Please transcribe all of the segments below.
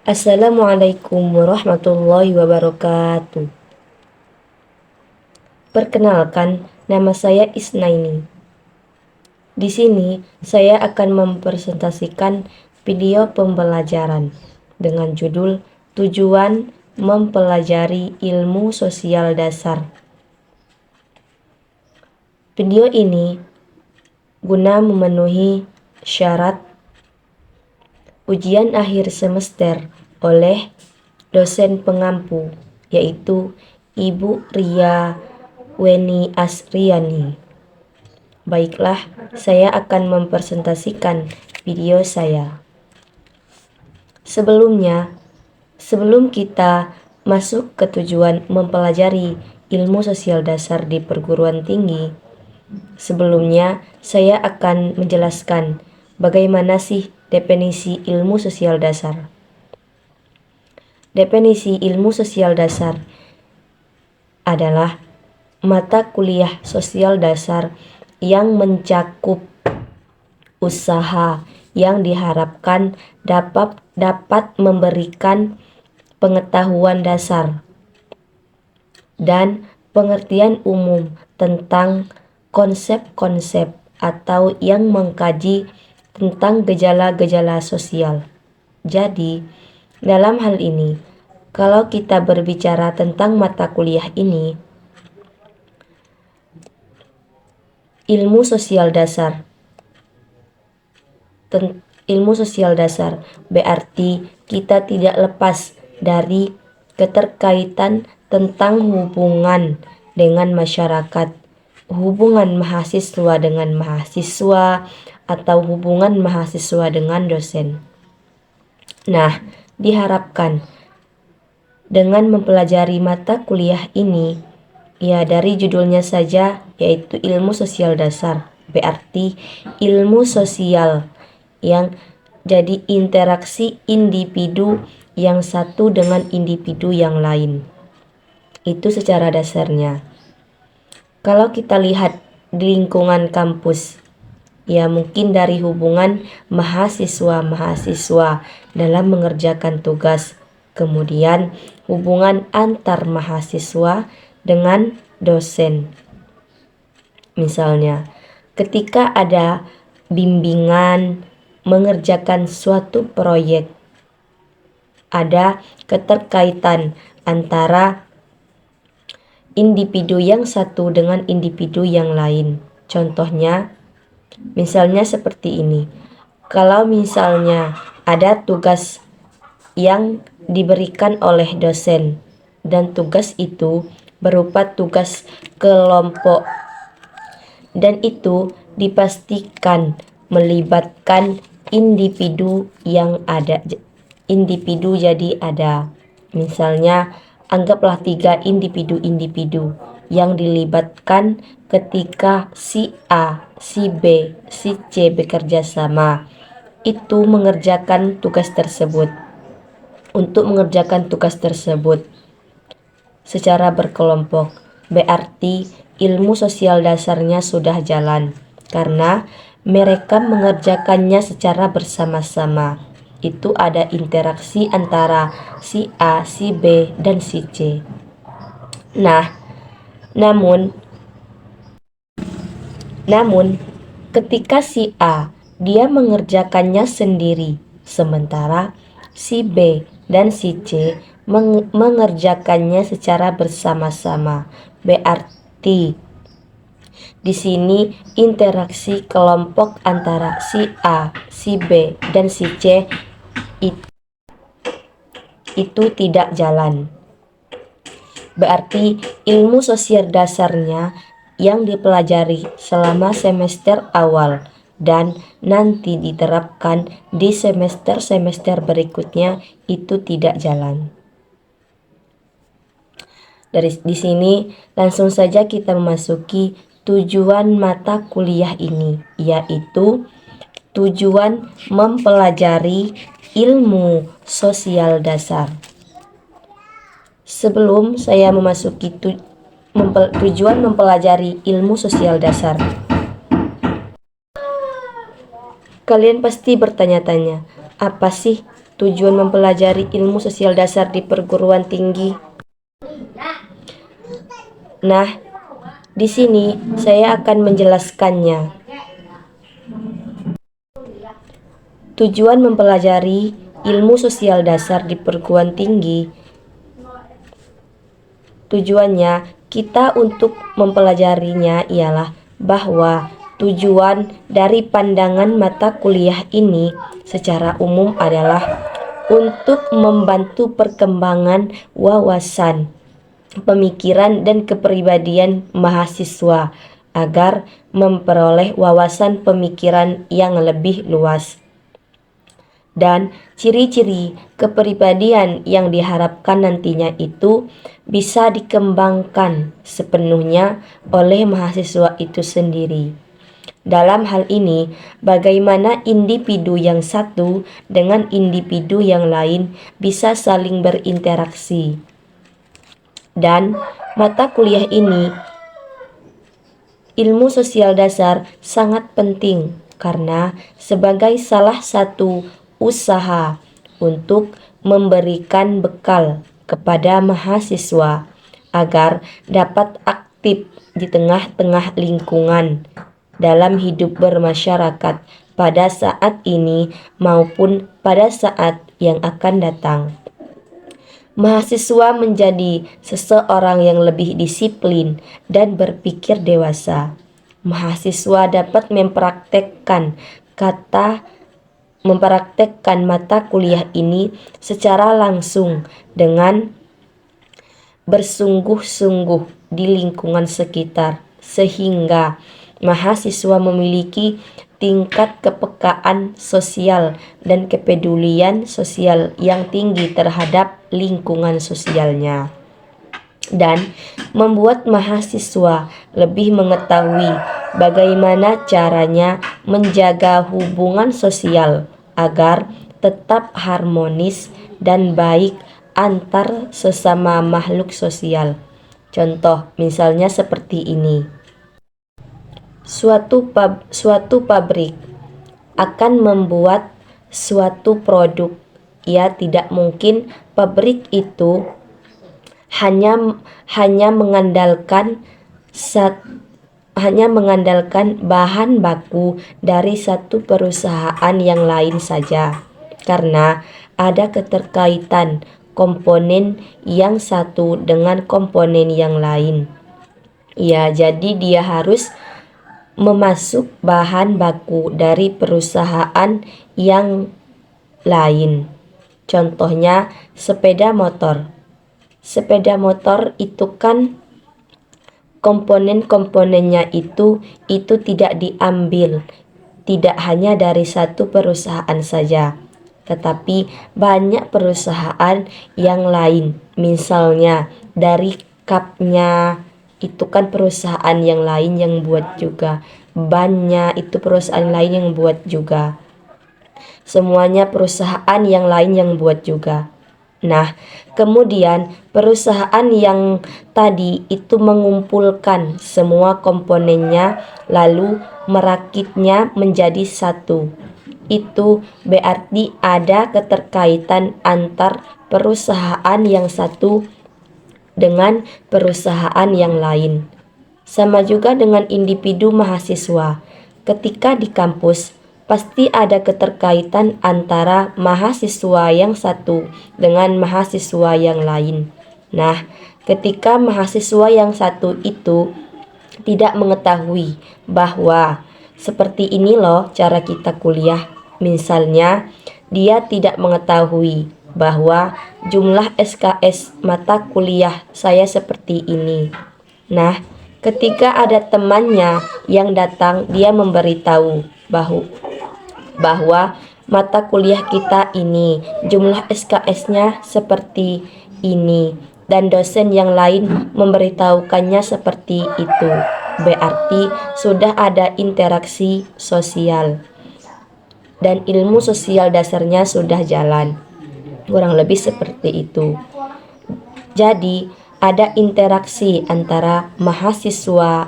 Assalamualaikum warahmatullahi wabarakatuh. Perkenalkan, nama saya Isnaini. Di sini saya akan mempresentasikan video pembelajaran dengan judul Tujuan Mempelajari Ilmu Sosial Dasar. Video ini guna memenuhi syarat ujian akhir semester oleh dosen pengampu, yaitu Ibu Ria Weni Asriani. Baiklah, saya akan mempresentasikan video saya. Sebelum kita masuk ke tujuan mempelajari ilmu sosial dasar di perguruan tinggi, sebelumnya saya akan menjelaskan bagaimana sih definisi ilmu sosial dasar. Definisi ilmu sosial dasar adalah mata kuliah sosial dasar yang mencakup usaha yang diharapkan dapat memberikan pengetahuan dasar dan pengertian umum tentang konsep-konsep atau yang mengkaji tentang gejala-gejala sosial. Jadi, dalam hal ini, kalau kita berbicara tentang mata kuliah ini, ilmu sosial dasar berarti kita tidak lepas dari keterkaitan tentang hubungan dengan masyarakat, hubungan mahasiswa dengan mahasiswa, atau hubungan mahasiswa dengan dosen. Nah, diharapkan dengan mempelajari mata kuliah ini, ya dari judulnya saja, yaitu ilmu sosial dasar, berarti ilmu sosial yang jadi interaksi individu yang satu dengan individu yang lain. Itu secara dasarnya. Kalau kita lihat di lingkungan kampus, ya mungkin dari hubungan mahasiswa-mahasiswa dalam mengerjakan tugas, kemudian hubungan antar mahasiswa dengan dosen. Misalnya, ketika ada bimbingan mengerjakan suatu proyek, ada keterkaitan antara individu yang satu dengan individu yang lain. Contohnya, misalnya seperti ini. Kalau misalnya ada tugas yang diberikan oleh dosen dan tugas itu berupa tugas kelompok, dan itu dipastikan melibatkan individu yang ada. Individu jadi ada. Misalnya anggaplah 3 individu-individu yang dilibatkan ketika si A, si B, si C bekerja sama. Itu mengerjakan tugas tersebut. Untuk mengerjakan tugas tersebut secara berkelompok, berarti ilmu sosial dasarnya sudah jalan karena mereka mengerjakannya secara bersama-sama. Itu ada interaksi antara si A, si B, dan si C. Nah, namun ketika si A dia mengerjakannya sendiri, sementara si B dan si C mengerjakannya secara bersama-sama. Berarti di sini interaksi kelompok antara si A, si B, dan si C itu tidak jalan. Berarti ilmu sosial dasarnya yang dipelajari selama semester awal dan nanti diterapkan di semester-semester berikutnya itu tidak jalan. Di sini langsung saja kita memasuki tujuan mata kuliah ini, yaitu tujuan mempelajari ilmu sosial dasar. Sebelum saya memasuki tujuan mempelajari ilmu sosial dasar, kalian pasti bertanya-tanya, apa sih tujuan mempelajari ilmu sosial dasar di perguruan tinggi. Nah, di sini saya akan menjelaskannya. Tujuan mempelajari ilmu sosial dasar di perguruan tinggi, tujuannya kita untuk mempelajarinya ialah bahwa tujuan dari pandangan mata kuliah ini secara umum adalah untuk membantu perkembangan wawasan, pemikiran, dan kepribadian mahasiswa agar memperoleh wawasan pemikiran yang lebih luas. Dan ciri-ciri kepribadian yang diharapkan nantinya itu bisa dikembangkan sepenuhnya oleh mahasiswa itu sendiri. Dalam hal ini, bagaimana individu yang satu dengan individu yang lain bisa saling berinteraksi. Dan mata kuliah ini, ilmu sosial dasar, sangat penting karena sebagai salah satu usaha untuk memberikan bekal kepada mahasiswa agar dapat aktif di tengah-tengah lingkungan dalam hidup bermasyarakat pada saat ini maupun pada saat yang akan datang. Mahasiswa menjadi seseorang yang lebih disiplin dan berpikir dewasa. Mahasiswa dapat mempraktekkan mata kuliah ini secara langsung dengan bersungguh-sungguh di lingkungan sekitar, sehingga mahasiswa memiliki tingkat kepekaan sosial dan kepedulian sosial yang tinggi terhadap lingkungan sosialnya, dan membuat mahasiswa lebih mengetahui bagaimana caranya menjaga hubungan sosial agar tetap harmonis dan baik antar sesama makhluk sosial. Contoh misalnya seperti ini. Suatu pabrik akan membuat suatu produk. Ya, tidak mungkin pabrik itu hanya mengandalkan bahan baku dari satu perusahaan yang lain saja, karena ada keterkaitan komponen yang satu dengan komponen yang lain. Ya, jadi dia harus memasuk bahan baku dari perusahaan yang lain. Contohnya sepeda motor. Sepeda motor itu kan komponen-komponennya itu tidak diambil, tidak hanya dari satu perusahaan saja, tetapi banyak perusahaan yang lain. Misalnya dari kapnya itu kan perusahaan yang lain yang buat juga, bannya itu perusahaan lain yang buat juga, semuanya perusahaan yang lain yang buat juga. Nah, kemudian perusahaan yang tadi itu mengumpulkan semua komponennya lalu merakitnya menjadi satu. Itu berarti ada keterkaitan antar perusahaan yang satu dengan perusahaan yang lain. Sama juga dengan individu mahasiswa. Ketika di kampus, pasti ada keterkaitan antara mahasiswa yang satu dengan mahasiswa yang lain. Nah, ketika mahasiswa yang satu itu tidak mengetahui bahwa seperti ini loh cara kita kuliah, misalnya dia tidak mengetahui bahwa jumlah SKS mata kuliah saya seperti ini. Nah, ketika ada temannya yang datang, dia memberitahu bahwa mata kuliah kita ini jumlah SKS-nya seperti ini, dan dosen yang lain memberitahukannya seperti itu. Berarti sudah ada interaksi sosial dan ilmu sosial dasarnya sudah jalan. Kurang lebih seperti itu. Jadi ada interaksi antara mahasiswa,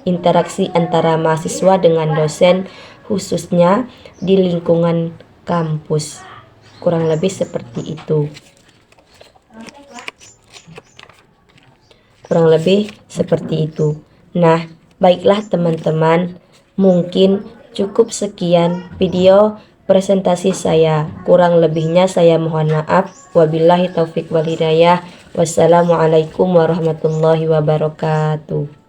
interaksi antara mahasiswa dengan dosen, khususnya di lingkungan kampus. Kurang lebih seperti itu. Kurang lebih seperti itu. Nah, baiklah teman-teman, mungkin cukup sekian video presentasi saya. Kurang lebihnya saya mohon maaf. Wabillahi taufik wal hidayah. Wassalamualaikum warahmatullahi wabarakatuh.